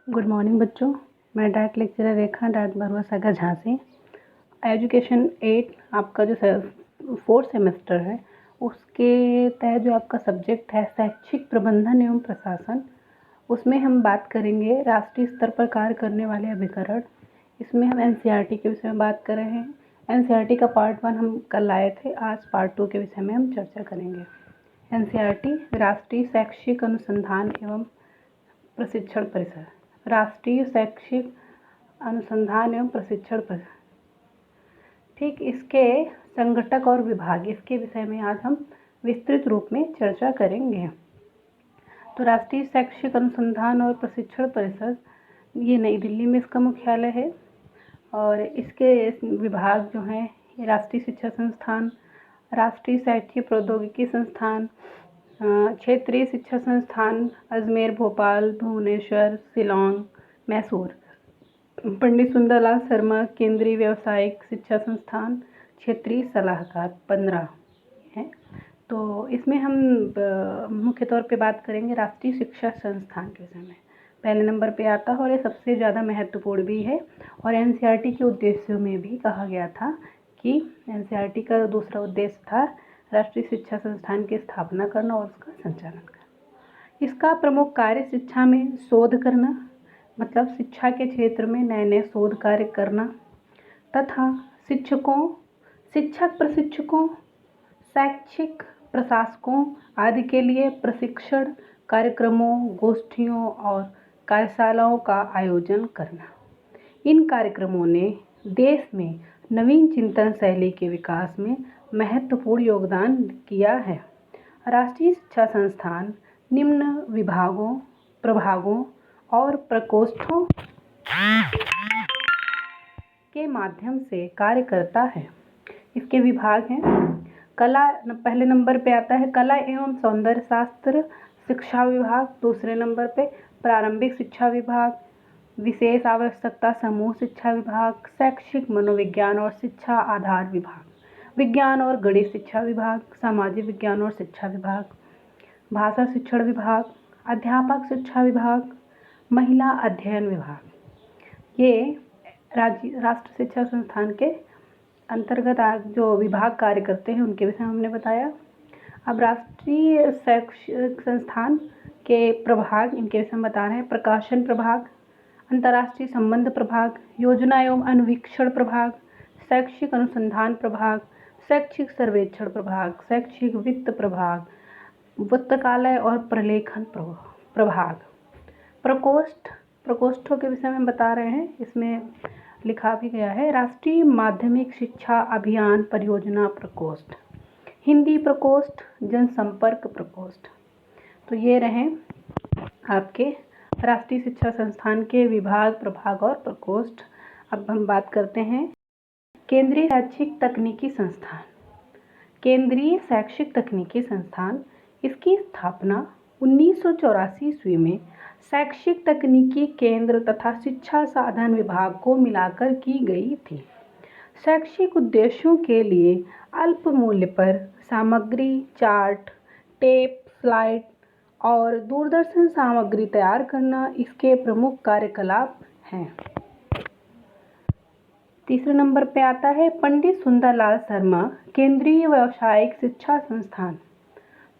Good morning बच्चों। मैं diet lecturer रेखा diet Barua सागर Jhansi. Education 8 आपका जो 4th सेमेस्टर है उसके तहत जो आपका सब्जेक्ट है शैक्षिक प्रबंधन एवं प्रशासन, उसमें हम बात करेंगे राष्ट्रीय स्तर पर कार्य करने वाले अभिकरण। इसमें हम एनसीईआरटी के विषय में बात कर रहे हैं। एनसीईआरटी का पार्ट 1 हम कल लाए थे, आज पार्ट 2 के विषय में हम चर्चा करेंगे। एनसीईआरटी राष्ट्रीय शैक्षिक अनुसंधान एवं प्रशिक्षण परिषद, राष्ट्रीय शैक्षिक अनुसंधान एवं प्रशिक्षण परिषद, ठीक, इसके संगठक और विभाग, इसके विषय में आज हम विस्तृत रूप में चर्चा करेंगे। तो राष्ट्रीय शैक्षिक अनुसंधान और प्रशिक्षण परिषद ये नई दिल्ली में इसका मुख्यालय है और इसके विभाग जो हैं ये राष्ट्रीय शिक्षा संस्थान, राष्ट्रीय शैक्षिक प्रौद्योगिकी संस्थान, क्षेत्रीय शिक्षा संस्थान अजमेर, भोपाल, भुवनेश्वर, शिलांग, मैसूर, पंडित सुंदरलाल शर्मा केंद्रीय व्यावसायिक शिक्षा संस्थान, क्षेत्रीय सलाहकार 15 हैं। तो इसमें हम मुख्य तौर पे बात करेंगे राष्ट्रीय शिक्षा संस्थान के विषय में। पहले नंबर पे आता है और ये सबसे ज़्यादा महत्वपूर्ण भी है और एनसीईआरटी के उद्देश्यों में भी कहा गया था कि एनसीईआरटी का दूसरा उद्देश्य था राष्ट्रीय शिक्षा संस्थान की स्थापना करना और उसका संचालन करना। इसका प्रमुख कार्य शिक्षा में शोध करना, मतलब शिक्षा के क्षेत्र में नए नए शोध कार्य करना तथा शिक्षकों, शिक्षक प्रशिक्षकों, शैक्षिक प्रशासकों आदि के लिए प्रशिक्षण कार्यक्रमों, गोष्ठियों और कार्यशालाओं का आयोजन करना। इन कार्यक्रमों ने देश में नवीन चिंतन शैली के विकास में महत्वपूर्ण योगदान किया है। राष्ट्रीय शिक्षा संस्थान निम्न विभागों, प्रभागों और प्रकोष्ठों के माध्यम से कार्य करता है। इसके विभाग हैं कला, पहले नंबर पे आता है कला एवं सौंदर्य शास्त्र शिक्षा विभाग, दूसरे नंबर पे प्रारंभिक शिक्षा विभाग, विशेष आवश्यकता समूह शिक्षा विभाग, शैक्षिक मनोविज्ञान और शिक्षा आधार विभाग, विज्ञान और गणित शिक्षा विभाग, सामाजिक विज्ञान और शिक्षा विभाग, भाषा शिक्षण विभाग, अध्यापक शिक्षा विभाग, महिला अध्ययन विभाग। ये राष्ट्रीय शिक्षा संस्थान के अंतर्गत जो विभाग कार्य करते हैं उनके विषय में हमने बताया। अब राष्ट्रीय शैक्षिक संस्थान के प्रभाग, इनके विषय में बता रहे हैं। प्रकाशन प्रभाग, अंतर्राष्ट्रीय संबंध प्रभाग, योजना एवं अनुवीक्षण प्रभाग, शैक्षिक अनुसंधान प्रभाग, शैक्षिक सर्वेक्षण प्रभाग, शैक्षिक वित्त प्रभाग, पुस्तकालय और प्रलेखन प्रभाग। प्रकोष्ठों के विषय में बता रहे हैं, इसमें लिखा भी गया है राष्ट्रीय माध्यमिक शिक्षा अभियान परियोजना प्रकोष्ठ, हिंदी प्रकोष्ठ, जनसंपर्क प्रकोष्ठ। तो ये रहे आपके राष्ट्रीय शिक्षा संस्थान के विभाग, प्रभाग और प्रकोष्ठ। अब हम बात करते हैं केंद्रीय शैक्षिक तकनीकी संस्थान। केंद्रीय शैक्षिक तकनीकी संस्थान, इसकी स्थापना 1984 ईस्वी में शैक्षिक तकनीकी केंद्र तथा शिक्षा साधन विभाग को मिलाकर की गई थी। शैक्षिक उद्देश्यों के लिए अल्प मूल्य पर सामग्री, चार्ट, टेप, स्लाइड और दूरदर्शन सामग्री तैयार करना इसके प्रमुख कार्यकलाप हैं। तीसरे नंबर पे आता है पंडित सुंदरलाल शर्मा केंद्रीय व्यावसायिक शिक्षा संस्थान।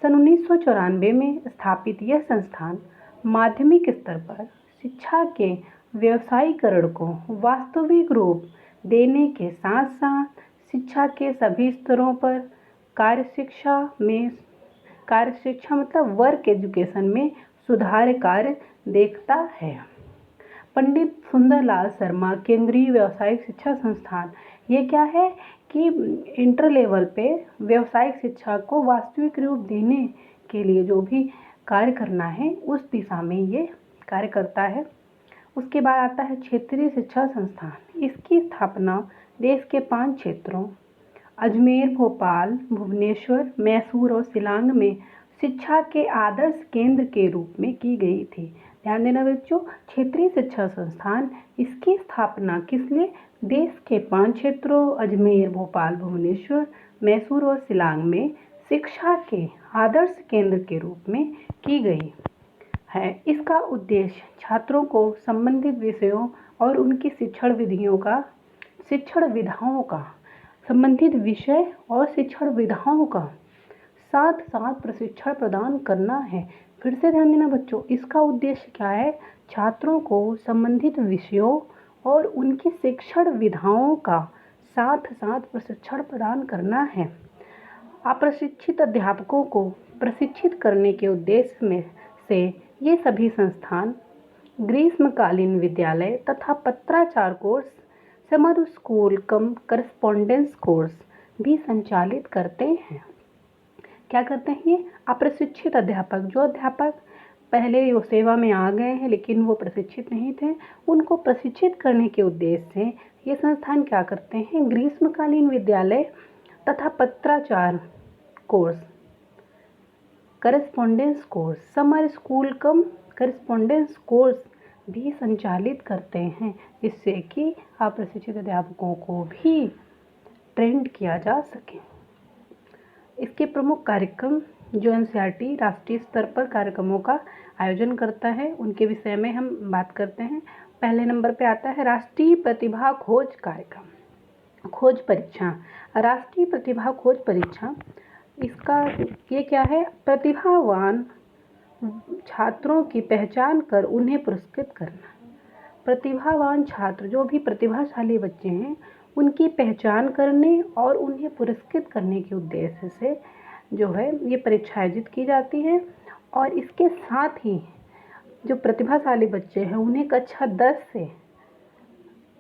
सन 1994 में स्थापित यह संस्थान माध्यमिक स्तर पर शिक्षा के व्यवसायीकरण को वास्तविक रूप देने के साथ साथ शिक्षा के सभी स्तरों पर कार्यशिक्षा मतलब वर्क एजुकेशन में सुधार कार्य देखता है। पंडित सुंदरलाल शर्मा केंद्रीय व्यावसायिक शिक्षा संस्थान, ये क्या है कि इंटर लेवल पे व्यावसायिक शिक्षा को वास्तविक रूप देने के लिए जो भी कार्य करना है उस दिशा में ये कार्य करता है। उसके बाद आता है क्षेत्रीय शिक्षा संस्थान। इसकी स्थापना देश के 5 क्षेत्रों अजमेर, भोपाल, भुवनेश्वर, मैसूर और शिलांग में शिक्षा के आदर्श केंद्र के रूप में की गई थी। ध्यान देना बच्चों, क्षेत्रीय शिक्षा संस्थान, इसकी स्थापना किस लिए? देश के 5 क्षेत्रों अजमेर, भोपाल, भुवनेश्वर, मैसूर और शिलांग में शिक्षा के आदर्श केंद्र के रूप में की गई। है। इसका उद्देश्य छात्रों को संबंधित विषयों और उनकी शिक्षण विधाओं का साथ साथ प्रशिक्षण प्रदान करना है। फिर से ध्यान देना बच्चों, इसका उद्देश्य क्या है? छात्रों को संबंधित विषयों और उनकी शिक्षण विधाओं का साथ साथ प्रशिक्षण प्रदान करना है। अप्रशिक्षित अध्यापकों को प्रशिक्षित करने के उद्देश्य में से ये सभी संस्थान ग्रीष्मकालीन विद्यालय तथा पत्राचार course, summer school cum correspondence course भी संचालित करते हैं। क्या करते हैं ये? अप्रशिक्षित अध्यापक, जो अध्यापक पहले वो सेवा में आ गए हैं लेकिन वो प्रशिक्षित नहीं थे, उनको प्रशिक्षित करने के उद्देश्य से ये संस्थान क्या करते हैं? ग्रीष्मकालीन विद्यालय तथा पत्राचार course, correspondence course, summer school cum correspondence course भी संचालित करते हैं, जिससे कि अप्रशिक्षित अध्यापकों को भी ट्रेंड किया जा सके। इसके प्रमुख कार्यक्रम जो एनसीईआरटी राष्ट्रीय स्तर पर कार्यक्रमों का आयोजन करता है, उनके विषय में हम बात करते हैं। पहले नंबर पे आता है राष्ट्रीय प्रतिभा खोज कार्यक्रम, खोज परीक्षा। राष्ट्रीय प्रतिभा खोज परीक्षा, इसका ये क्या है? प्रतिभावान छात्रों की पहचान कर उन्हें पुरस्कृत करना। प्रतिभावान छात्र, जो भी प्रतिभाशाली बच्चे हैं, उनकी पहचान करने और उन्हें पुरस्कृत करने के उद्देश्य से जो है ये परीक्षा आयोजित की जाती है। और इसके साथ ही जो प्रतिभाशाली बच्चे हैं उन्हें कक्षा 10 से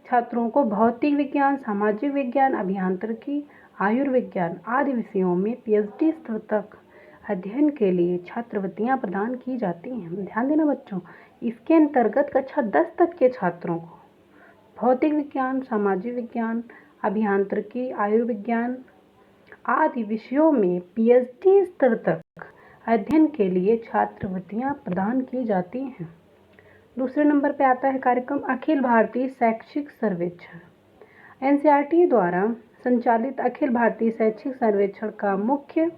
छात्रों को भौतिक विज्ञान, सामाजिक विज्ञान, अभियांत्रिकी, आयुर्विज्ञान आदि विषयों में पीएचडी स्तर तक अध्ययन के लिए छात्रवृत्तियां प्रदान की जाती हैं। ध्यान देना बच्चों, इसके अंतर्गत कक्षा 10 तक के छात्रों को भौतिक विज्ञान, सामाजिक विज्ञान, अभियांत्रिकी, आयुर्विज्ञान आदि विषयों में पीएचडी स्तर तक अध्ययन के लिए छात्रवृत्तियां प्रदान की जाती हैं। दूसरे नंबर पर आता है कार्यक्रम अखिल भारतीय शैक्षिक सर्वेक्षण। एनसीईआरटी द्वारा संचालित अखिल भारतीय शैक्षिक सर्वेक्षण का मुख्य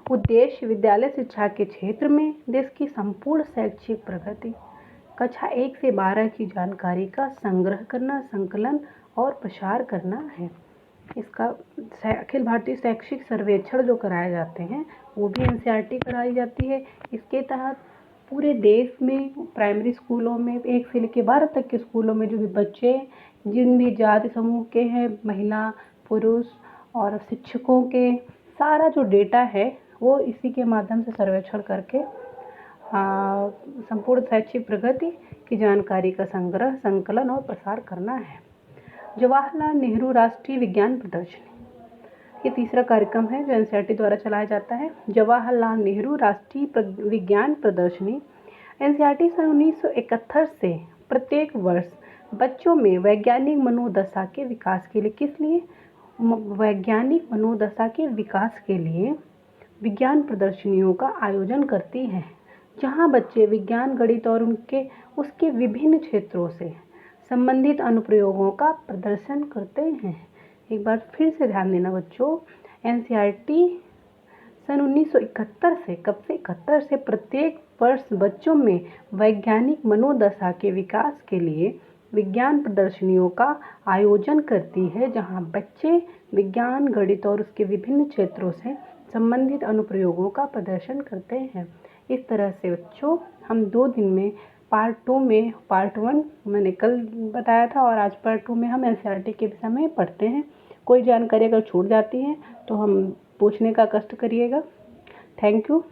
उद्देश्य विद्यालय शिक्षा के क्षेत्र में देश की संपूर्ण शैक्षिक प्रगति, कक्षा 1 से 12 की जानकारी का संग्रह करना, संकलन और प्रसार करना है। इसका अखिल भारतीय शैक्षिक सर्वेक्षण जो कराए जाते हैं वो भी एनसीईआरटी कराई जाती है। इसके तहत पूरे देश में प्राइमरी स्कूलों में 1 से लेकर 12 तक के स्कूलों में जो भी बच्चे जिन भी जाति समूह के हैं, महिला, पुरुष और शिक्षकों के सारा जो डेटा है वो इसी के माध्यम से सर्वेक्षण करके संपूर्ण शैक्षिक प्रगति की जानकारी का संग्रह, संकलन और प्रसार करना है। जवाहरलाल नेहरू राष्ट्रीय विज्ञान प्रदर्शनी, ये तीसरा कार्यक्रम है जो एनसीईआरटी द्वारा चलाया जाता है। जवाहरलाल नेहरू राष्ट्रीय विज्ञान प्रदर्शनी एनसीईआरटी सन 1971 से प्रत्येक वर्ष बच्चों में वैज्ञानिक मनोदशा के विकास के लिए, किस लिए? वैज्ञानिक मनोदशा के विकास के लिए विज्ञान प्रदर्शनियों का आयोजन करती है, जहां बच्चे विज्ञान, गणित और उसके विभिन्न क्षेत्रों से संबंधित अनुप्रयोगों का प्रदर्शन करते हैं। एक बार फिर से ध्यान देना बच्चों, एनसीईआरटी सन 1971 से, कब से? 71 से प्रत्येक वर्ष बच्चों में वैज्ञानिक मनोदशा के विकास के लिए विज्ञान प्रदर्शनियों का आयोजन करती है, जहां बच्चे विज्ञान, गणित और उसके विभिन्न क्षेत्रों से संबंधित अनुप्रयोगों का प्रदर्शन करते हैं। इस तरह से बच्चों हम 2 दिन में पार्ट 1 मैंने कल बताया था और आज पार्ट 2 में हम एनसीईआरटी के विषय में पढ़ते हैं। कोई जानकारी अगर छूट जाती है तो हम पूछने का कष्ट करिएगा। Thank you.